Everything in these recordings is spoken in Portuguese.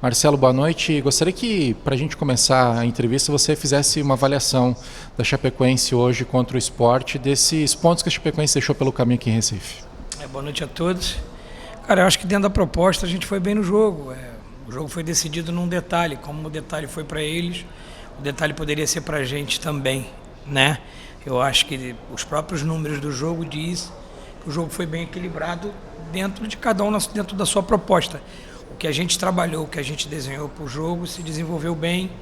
Marcelo, boa noite. Gostaria que, para a gente começar a entrevista, você fizesse uma avaliação da Chapecoense hoje contra o Sport, desses pontos que a Chapecoense deixou pelo caminho aqui em Recife. Boa noite a todos. Cara, eu acho que dentro da proposta a gente foi bem no jogo. O jogo foi decidido num detalhe. Como o detalhe foi para eles, o detalhe poderia ser para a gente também, né? Eu acho que os próprios números do jogo diz que o jogo foi bem equilibrado dentro de cada um, dentro da sua proposta. O que a gente trabalhou, o que a gente desenhou para o jogo se desenvolveu bem.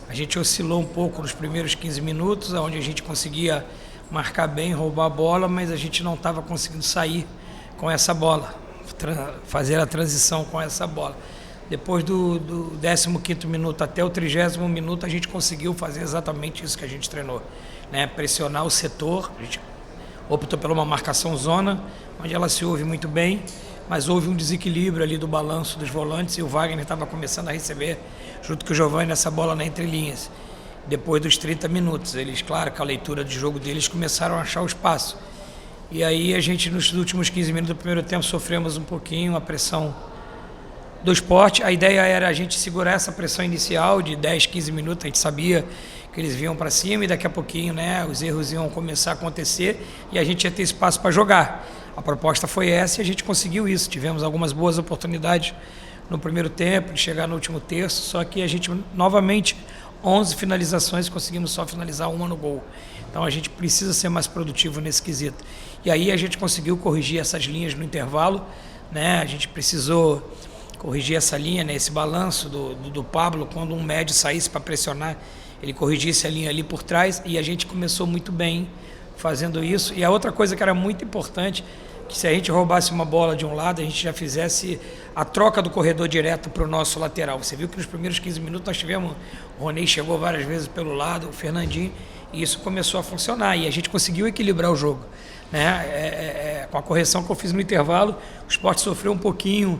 A gente oscilou um pouco nos primeiros 15 minutos, onde a gente conseguia marcar bem, roubar a bola, mas a gente não estava conseguindo sair com essa bola, fazer a transição com essa bola. Depois do 15º minuto até o 30º minuto, a gente conseguiu fazer exatamente isso que a gente treinou, né? Pressionar o setor. A gente optou por uma marcação zona, onde ela se ouve muito bem, mas houve um desequilíbrio ali do balanço dos volantes e o Wagner estava começando a receber, junto com o Giovani, essa bola na entrelinhas. Depois dos 30 minutos, eles, claro, com a leitura de jogo deles, começaram a achar o espaço. E aí a gente, nos últimos 15 minutos do primeiro tempo, sofremos um pouquinho a pressão do Sport. A ideia era a gente segurar essa pressão inicial de 10, 15 minutos, a gente sabia que eles vinham para cima e daqui a pouquinho, né, os erros iam começar a acontecer e a gente ia ter espaço para jogar. A proposta foi essa e a gente conseguiu isso. Tivemos algumas boas oportunidades no primeiro tempo, de chegar no último terço, só que a gente, novamente, 11 finalizações, conseguimos só finalizar uma no gol. Então a gente precisa ser mais produtivo nesse quesito. E aí a gente conseguiu corrigir essas linhas no intervalo, né? A gente precisou corrigir essa linha, né? Esse balanço do Pablo, quando um médio saísse para pressionar, ele corrigisse a linha ali por trás e a gente começou muito bem fazendo isso. E a outra coisa que era muito importante, que se a gente roubasse uma bola de um lado, a gente já fizesse a troca do corredor direto para o nosso lateral. Você viu que nos primeiros 15 minutos nós tivemos, o Rony chegou várias vezes pelo lado, o Fernandinho, e isso começou a funcionar, e a gente conseguiu equilibrar o jogo, né? Com a correção que eu fiz no intervalo, o Sport sofreu um pouquinho,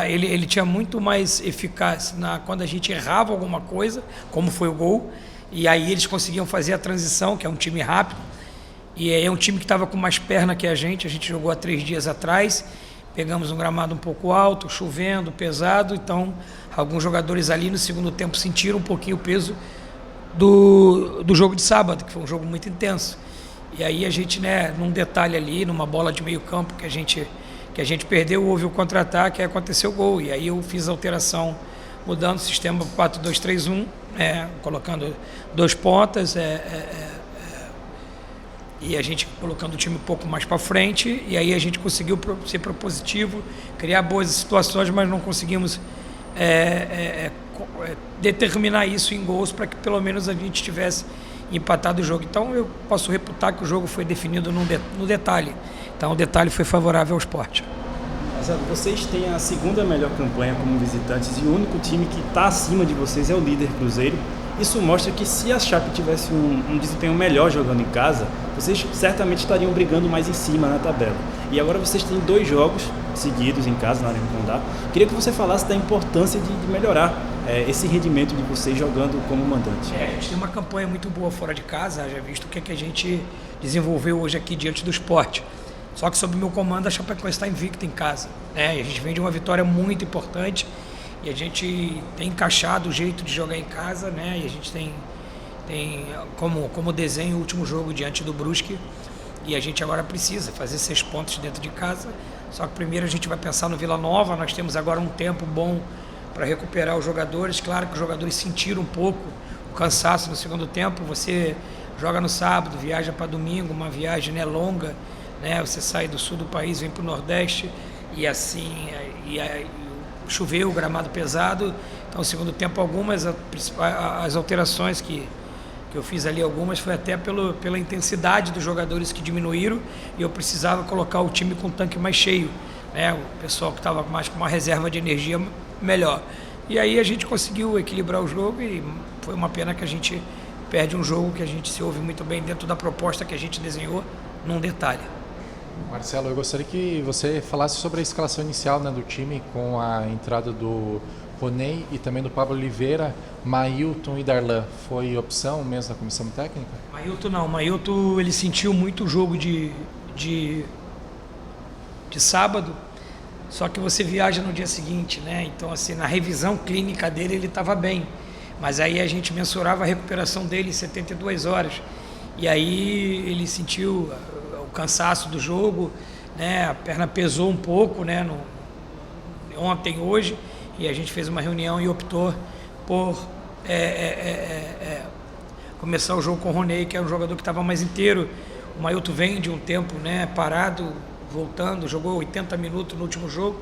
ele tinha muito mais eficácia quando a gente errava alguma coisa, como foi o gol, e aí eles conseguiam fazer a transição, que é um time rápido, e é um time que estava com mais perna que a gente jogou há 3 dias atrás, pegamos um gramado um pouco alto, chovendo, pesado, então alguns jogadores ali no segundo tempo sentiram um pouquinho o peso do jogo de sábado, que foi um jogo muito intenso. E aí a gente, né, num detalhe ali, numa bola de meio campo que a gente perdeu, houve o contra-ataque e aconteceu o gol. E aí eu fiz a alteração, mudando o sistema 4-2-3-1, colocando 2 pontas, e a gente colocando o time um pouco mais para frente, e aí a gente conseguiu ser propositivo, criar boas situações, mas não conseguimos determinar isso em gols para que pelo menos a gente tivesse empatado o jogo. Então eu posso reputar que o jogo foi definido no detalhe. Então o detalhe foi favorável ao Sport. Vocês têm a segunda melhor campanha como visitantes e o único time que está acima de vocês é o líder Cruzeiro. Isso mostra que se a Chape tivesse um desempenho melhor jogando em casa, vocês certamente estariam brigando mais em cima na tabela. E agora vocês têm 2 jogos seguidos em casa, na Arena Condá. Queria que você falasse da importância de melhorar esse rendimento de vocês jogando como mandante. A gente tem uma campanha muito boa fora de casa, já visto o que a gente desenvolveu hoje aqui diante do Sport. Só que sob meu comando a Chapecoense está invicta em casa, né? E a gente vem de uma vitória muito importante e a gente tem encaixado o jeito de jogar em casa, né? E a gente tem como desenho o último jogo diante do Brusque e a gente agora precisa fazer 6 pontos dentro de casa. Só que primeiro a gente vai pensar no Vila Nova, nós temos agora um tempo bom para recuperar os jogadores. Claro que os jogadores sentiram um pouco o cansaço no segundo tempo. Você joga no sábado, viaja para domingo, uma viagem, né, longa, né? Você sai do sul do país, vem para o Nordeste e assim choveu, o gramado pesado. Então, no segundo tempo, algumas as alterações que eu fiz ali, algumas foi até pela intensidade dos jogadores que diminuíram e eu precisava colocar o time com o tanque mais cheio, né? O pessoal que estava mais com uma reserva de energia melhor. E aí a gente conseguiu equilibrar o jogo e foi uma pena que a gente perde um jogo que a gente se ouve muito bem dentro da proposta que a gente desenhou num detalhe. Marcelo, eu gostaria que você falasse sobre a escalação inicial, né, do time, com a entrada do Rony e também do Pablo Oliveira, Mailton e Darlan. Foi opção mesmo da comissão técnica? Mailton não, Mailton ele sentiu muito o jogo de sábado, só que você viaja no dia seguinte, né? Então, assim, na revisão clínica dele, ele estava bem. Mas aí a gente mensurava a recuperação dele em 72 horas. E aí ele sentiu o cansaço do jogo, né? A perna pesou um pouco, né? Ontem, hoje, e a gente fez uma reunião e optou por começar o jogo com o Roney, que é um jogador que estava mais inteiro. O Mailton vem de um tempo, né, parado, voltando, jogou 80 minutos no último jogo,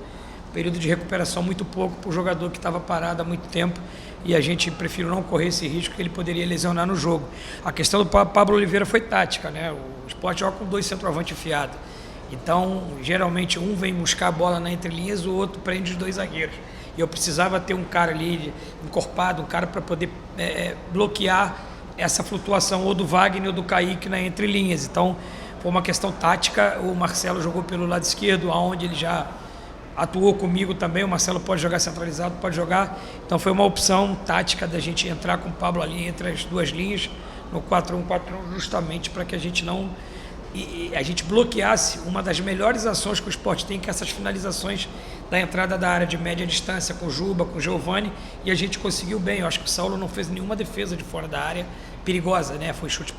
período de recuperação muito pouco para o jogador que estava parado há muito tempo, e a gente preferiu não correr esse risco que ele poderia lesionar no jogo. A questão do Pablo Oliveira foi tática, né? O Sport joga com 2 centroavantes enfiados. Então, geralmente, um vem buscar a bola na entrelinhas, o outro prende os 2 zagueiros. E eu precisava ter um cara ali encorpado, um cara para poder bloquear essa flutuação ou do Wagner ou do Kaique na entrelinhas. Então, foi uma questão tática. O Marcelo jogou pelo lado esquerdo, onde ele já atuou comigo também. O Marcelo pode jogar centralizado, pode jogar. Então, foi uma opção tática da gente entrar com o Pablo ali entre as 2 linhas, no 4-1-4-1, justamente para que a gente não... E a gente bloqueasse uma das melhores ações que o Sport tem, que é essas finalizações da entrada da área de média distância com o Juba, com o Giovani, e a gente conseguiu bem. Eu acho que o Saulo não fez nenhuma defesa de fora da área perigosa, né? Foi chute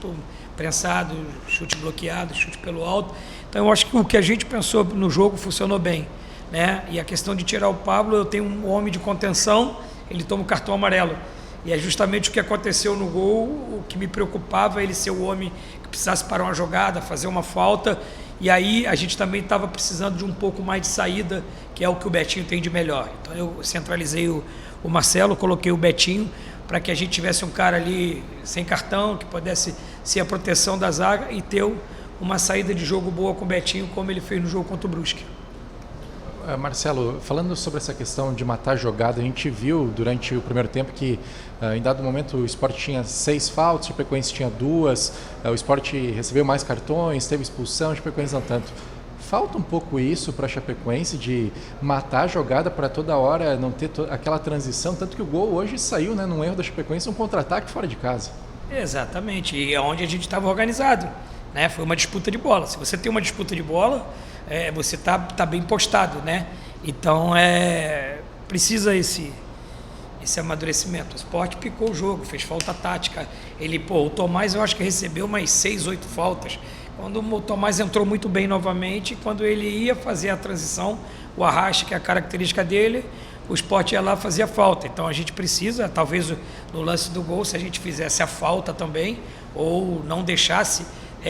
prensado, chute bloqueado, chute pelo alto. Então eu acho que o que a gente pensou no jogo funcionou bem, né? E a questão de tirar o Pablo, eu tenho um homem de contenção, ele toma o cartão amarelo. E é justamente o que aconteceu no gol, o que me preocupava, ele ser o homem que precisasse parar uma jogada, fazer uma falta. E aí a gente também estava precisando de um pouco mais de saída, que é o que o Betinho tem de melhor. Então eu centralizei o Marcelo, coloquei o Betinho, para que a gente tivesse um cara ali sem cartão, que pudesse ser a proteção da zaga e ter uma saída de jogo boa com o Betinho, como ele fez no jogo contra o Brusque. Marcelo, falando sobre essa questão de matar a jogada, a gente viu durante o primeiro tempo que em dado momento o Sport tinha 6 faltas, o Chapecoense tinha 2, o Sport recebeu mais cartões, teve expulsão, o Chapecoense não tanto. Falta um pouco isso para a Chapecoense, de matar a jogada para toda hora não ter aquela transição, tanto que o gol hoje saiu, né, num erro da Chapecoense, um contra-ataque fora de casa. Exatamente, e é onde a gente estava organizado, né? Foi uma disputa de bola. Se você tem uma disputa de bola, você tá bem postado, né? Então precisa esse amadurecimento. O Sport picou o jogo, fez falta tática. O Tomás, eu acho que recebeu umas 6, 8 faltas. Quando o Tomás entrou muito bem novamente, quando ele ia fazer a transição, o arraste, que é a característica dele, o Sport ia lá fazia falta. Então a gente precisa, talvez no lance do gol, se a gente fizesse a falta também, ou não deixasse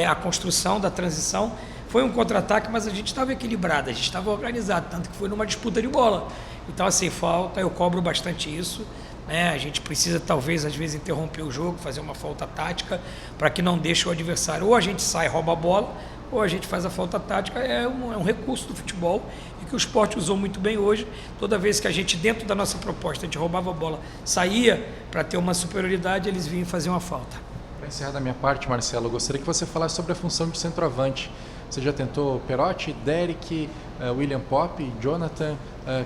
a construção da transição. Foi um contra-ataque, mas a gente estava equilibrado, a gente estava organizado, tanto que foi numa disputa de bola. Então, assim, falta, eu cobro bastante isso, né? A gente precisa, talvez, às vezes, interromper o jogo, fazer uma falta tática, para que não deixe o adversário. Ou a gente sai, rouba a bola, ou a gente faz a falta tática. É um recurso do futebol e que o Sport usou muito bem hoje. Toda vez que a gente, dentro da nossa proposta, a gente roubava a bola, saía para ter uma superioridade, eles vinham fazer uma falta. Para encerrar da minha parte, Marcelo, eu gostaria que você falasse sobre a função de centroavante. Você já tentou Perotti, Derek, William Popp, Jonathan.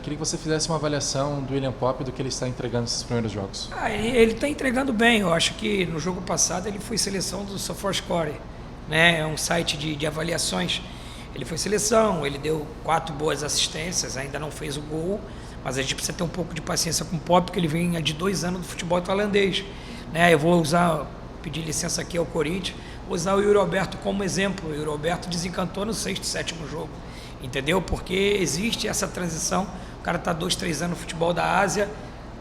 Queria que você fizesse uma avaliação do William Popp, do que ele está entregando nesses primeiros jogos. Ele está entregando bem. Eu acho que no jogo passado ele foi seleção do SofaScore, né? É um site de avaliações. Ele foi seleção, ele deu 4 boas assistências, ainda não fez o gol, mas a gente precisa ter um pouco de paciência com o Popp, porque ele vem de 2 anos do futebol tailandês, né? Eu vou pedir licença aqui ao Corinthians, vou usar o Yuri Alberto como exemplo. O Yuri Alberto desencantou no 6º, 7º jogo, entendeu? Porque existe essa transição, o cara está 2, 3 anos no futebol da Ásia,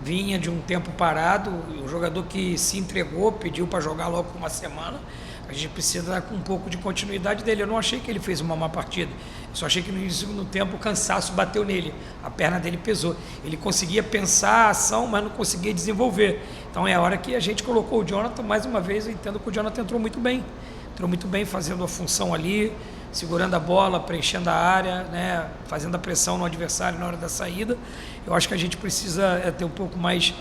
vinha de um tempo parado, um jogador que se entregou, pediu para jogar logo por uma semana, a gente precisa dar um pouco de continuidade dele. Eu não achei que ele fez uma má partida, eu só achei que no segundo tempo o cansaço bateu nele, a perna dele pesou, ele conseguia pensar a ação, mas não conseguia desenvolver. Então é a hora que a gente colocou o Jonathan. Mais uma vez eu entendo que o Jonathan entrou muito bem fazendo a função ali, segurando a bola, preenchendo a área, né, fazendo a pressão no adversário na hora da saída. Eu acho que a gente precisa ter um pouco mais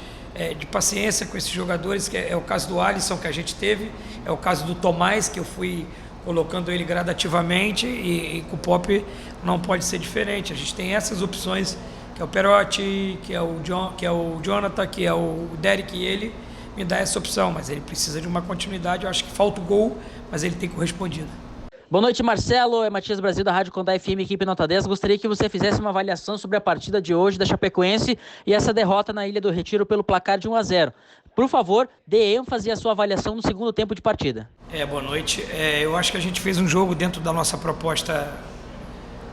de paciência com esses jogadores, que é o caso do Alisson, que a gente teve, é o caso do Tomás, que eu fui colocando ele gradativamente, e com o Popp não pode ser diferente. A gente tem essas opções, que é o Perotti, que é o Jonathan, que é o Derek, e ele me dá essa opção, mas ele precisa de uma continuidade. Eu acho que falta o gol, mas ele tem correspondido. Boa noite, Marcelo. É Matias Brasil da Rádio Condá FM, equipe Nota 10. Gostaria que você fizesse uma avaliação sobre a partida de hoje da Chapecoense e essa derrota na Ilha do Retiro pelo placar de 1-0. Por favor, dê ênfase à sua avaliação no segundo tempo de partida. Boa noite. Eu acho que a gente fez um jogo dentro da nossa proposta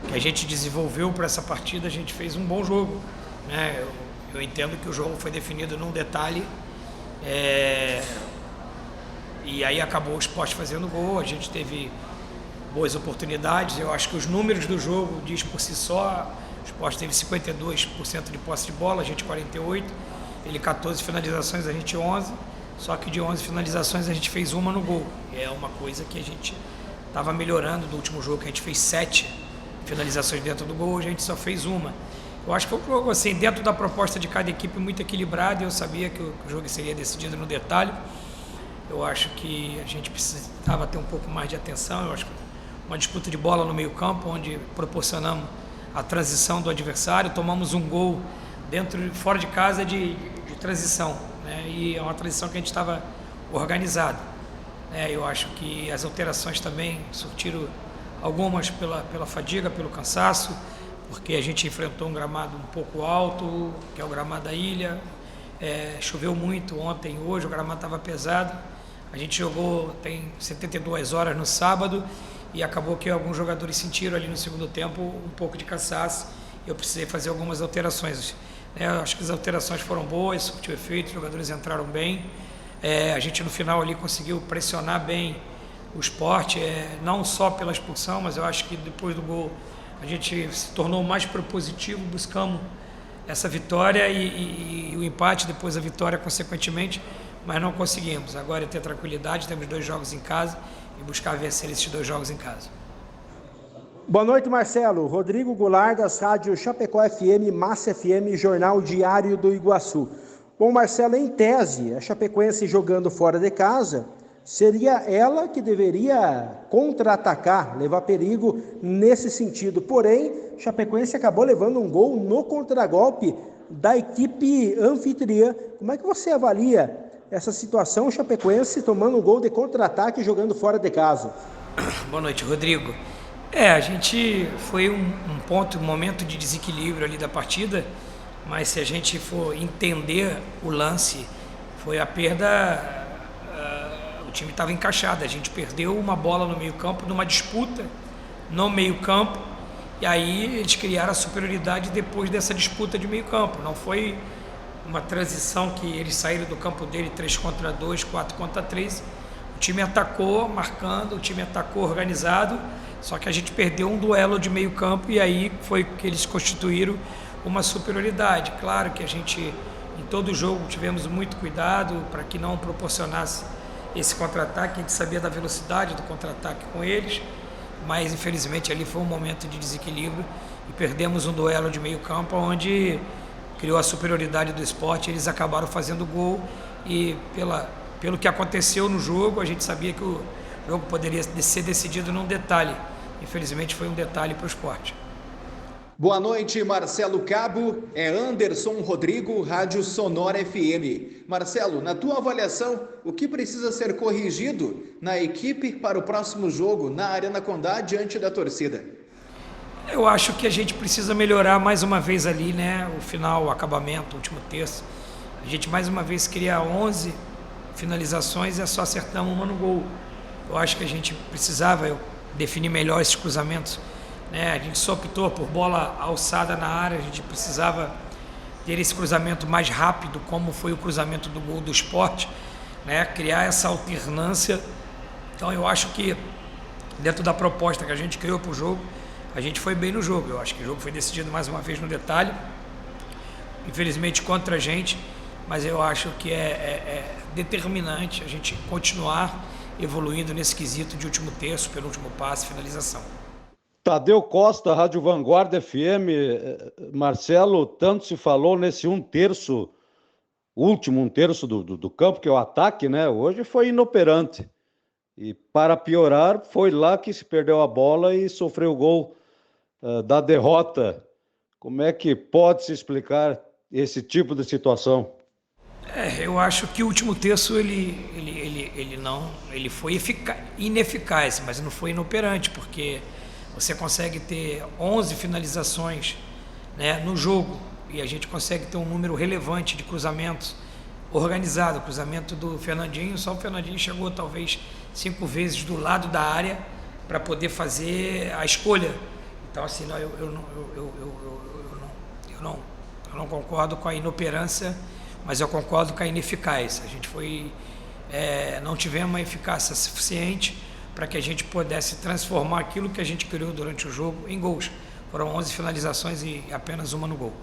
que a gente desenvolveu para essa partida. A gente fez um bom jogo, né? Eu entendo que o jogo foi definido num detalhe, e aí acabou o Sport fazendo gol. A gente teve boas oportunidades. Eu acho que os números do jogo diz por si só. O Sport teve 52% de posse de bola, a gente 48%. Ele 14 finalizações, a gente 11. Só que de 11 finalizações a gente fez uma no gol. É uma coisa que a gente estava melhorando do último jogo, que a gente fez 7 finalizações dentro do gol, a gente só fez uma. Eu acho que foi um jogo assim, dentro da proposta de cada equipe, muito equilibrado. Eu sabia que o jogo seria decidido no detalhe. Eu acho que a gente precisava ter um pouco mais de atenção. Eu acho que uma disputa de bola no meio-campo, onde proporcionamos a transição do adversário, tomamos um gol fora de casa de transição, né? E é uma transição que a gente estava organizado, né? Eu acho que as alterações também surtiram algumas pela fadiga, pelo cansaço, porque a gente enfrentou um gramado um pouco alto, que é o gramado da ilha. Choveu muito ontem e hoje, o gramado estava pesado. A gente jogou tem 72 horas no sábado e acabou que alguns jogadores sentiram ali no segundo tempo um pouco de cansaço. Eu precisei fazer algumas alterações. Eu acho que as alterações foram boas, surtiu efeito, os jogadores entraram bem. A gente no final ali conseguiu pressionar bem o Sport, não só pela expulsão, mas eu acho que depois do gol a gente se tornou mais propositivo, buscamos essa vitória e o empate, depois a vitória consequentemente, mas não conseguimos. Agora é ter tranquilidade, temos 2 jogos em casa e buscar vencer esses 2 jogos em casa. Boa noite, Marcelo. Rodrigo Goulart, das rádios Chapecó FM, Massa FM, Jornal Diário do Iguaçu. Bom, Marcelo, em tese, a Chapecoense jogando fora de casa, seria ela que deveria contra-atacar, levar perigo nesse sentido. Porém, Chapecoense acabou levando um gol no contragolpe da equipe anfitriã. Como é que você avalia essa situação, Chapecoense tomando um gol de contra-ataque e jogando fora de casa? Boa noite, Rodrigo. A gente foi um momento de desequilíbrio ali da partida, mas se a gente for entender o lance, foi a perda, o time estava encaixado, a gente perdeu uma bola no meio-campo, numa disputa no meio-campo, e aí eles criaram a superioridade depois dessa disputa de meio-campo. Não foi uma transição que eles saíram do campo dele 3 contra 2, 4 contra 3. O time atacou marcando, o time atacou organizado, só que a gente perdeu um duelo de meio campo e aí foi que eles constituíram uma superioridade. Claro que a gente, em todo jogo, tivemos muito cuidado para que não proporcionasse esse contra-ataque. A gente sabia da velocidade do contra-ataque com eles, mas infelizmente ali foi um momento de desequilíbrio e perdemos um duelo de meio campo onde criou a superioridade do Sport. Eles acabaram fazendo gol e pelo que aconteceu no jogo, a gente sabia que o jogo poderia ser decidido num detalhe. Infelizmente foi um detalhe para o Sport. Boa noite, Marcelo Cabo. É Anderson Rodrigo, Rádio Sonora FM. Marcelo, na tua avaliação, o que precisa ser corrigido na equipe para o próximo jogo na Arena Condá diante da torcida? Eu acho que a gente precisa melhorar mais uma vez ali, né? O final, o acabamento, o último terço. A gente mais uma vez cria 11 finalizações e só acertamos uma no gol. Eu acho que a gente precisava definir melhor esses cruzamentos, né? A gente só optou por bola alçada na área, a gente precisava ter esse cruzamento mais rápido, como foi o cruzamento do gol do Sport, né? Criar essa alternância. Então eu acho que dentro da proposta que a gente criou para o jogo, a gente foi bem no jogo. Eu acho que o jogo foi decidido mais uma vez no detalhe, infelizmente contra a gente, mas eu acho que é determinante a gente continuar evoluindo nesse quesito de último terço, penúltimo passe, finalização. Tadeu Costa, Rádio Vanguarda FM. Marcelo, tanto se falou nesse último terço do campo, que é o ataque, né? Hoje foi inoperante. E para piorar, foi lá que se perdeu a bola e sofreu o gol da derrota. Como é que pode se explicar esse tipo de situação? Eu acho que o último terço ele ele foi ineficaz, mas não foi inoperante, porque você consegue ter 11 finalizações, né, no jogo, e a gente consegue ter um número relevante de cruzamentos organizado. O cruzamento do Fernandinho, só o Fernandinho chegou talvez 5 vezes do lado da área para poder fazer a escolha. Então, assim, eu não concordo com a inoperância, mas eu concordo com a ineficácia. A gente não tivemos uma eficácia suficiente para que a gente pudesse transformar aquilo que a gente criou durante o jogo em gols. Foram 11 finalizações e apenas uma no gol.